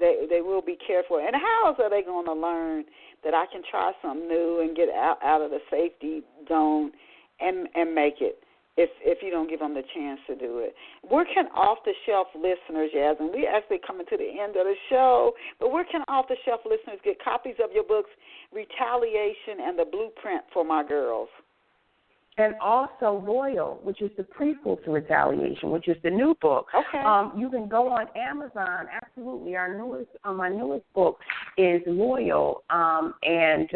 They will be careful. And how else are they going to learn that I can try something new and get out of the safety zone and make it? If you don't give them the chance to do it. Where can off-the-shelf listeners, Yasmin, we actually coming to the end of the show, but where can off-the-shelf listeners get copies of your books, Retaliation and the Blueprint for My Girls? And also Loyal, which is the prequel to Retaliation, which is the new book. Okay. You can go on Amazon. Absolutely. My newest book is Loyal, and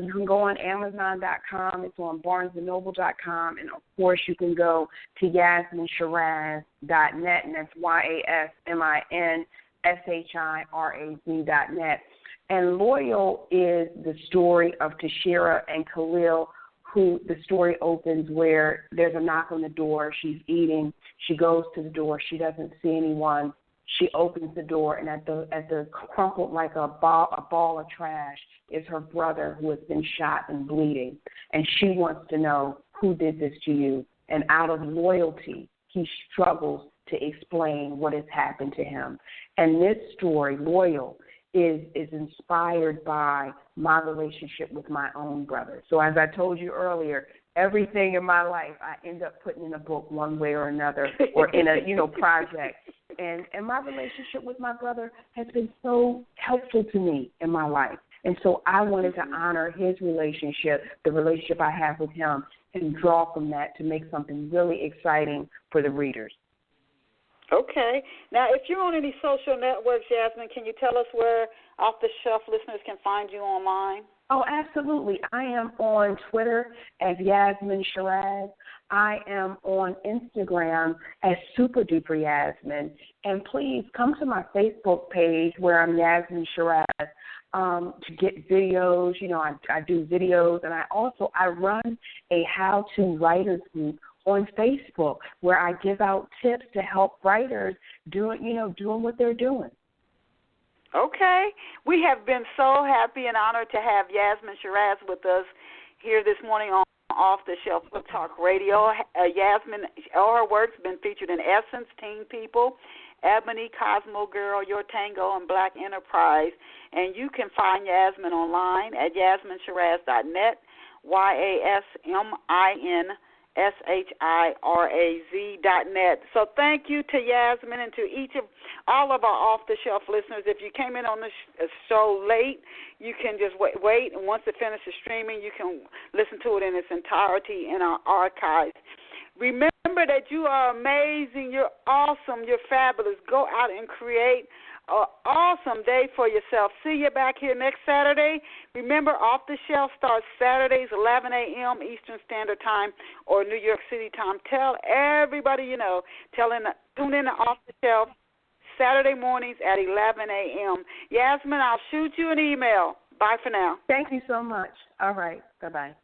you can go on Amazon.com. It's on BarnesandNoble.com, and of course you can go to YasminShiraz.net, and that's YasminShiraz.net. And Loyal is the story of Tashira and Khalil, who the story opens where there's a knock on the door. She's eating. She goes to the door. She doesn't see anyone. She opens the door, and at the crumpled like a ball of trash is her brother who has been shot and bleeding. And she wants to know who did this to you. And out of loyalty, he struggles to explain what has happened to him. And this story, Loyal, is inspired by my relationship with my own brother. So as I told you earlier, everything in my life I end up putting in a book one way or another, or in a project. And my relationship with my brother has been so helpful to me in my life. And so I wanted to honor his relationship, the relationship I have with him, and draw from that to make something really exciting for the readers. Okay. Now, if you're on any social networks, Yasmin, can you tell us where off-the-shelf listeners can find you online? Oh, absolutely. I am on Twitter as Yasmin Shiraz. I am on Instagram as Super Duper Yasmin. And please come to my Facebook page where I'm Yasmin Shiraz to get videos. I do videos, and I run a how-to writers group on Facebook where I give out tips to help writers doing what they're doing. Okay. We have been so happy and honored to have Yasmin Shiraz with us here this morning on Off the Shelf Book Talk Radio. Yasmin, all her work's been featured in Essence, Teen People, Ebony, Cosmo Girl, Your Tango, and Black Enterprise. And you can find Yasmin online at YasminShiraz.net, YasminShiraz.net. SHIRAZ.net. So thank you to Yasmin and to all of our off-the-shelf listeners. If you came in on the show late, you can just wait, and once it finishes streaming, you can listen to it in its entirety in our archives. Remember that you are amazing, you're awesome, you're fabulous. Go out and create an awesome day for yourself. See you back here next Saturday. Remember, Off the Shelf starts Saturdays, 11 a.m. Eastern Standard Time or New York City time. Tell everybody you know. Tune in to Off the Shelf Saturday mornings at 11 a.m. Yasmin, I'll shoot you an email. Bye for now. Thank you so much. All right. Bye-bye.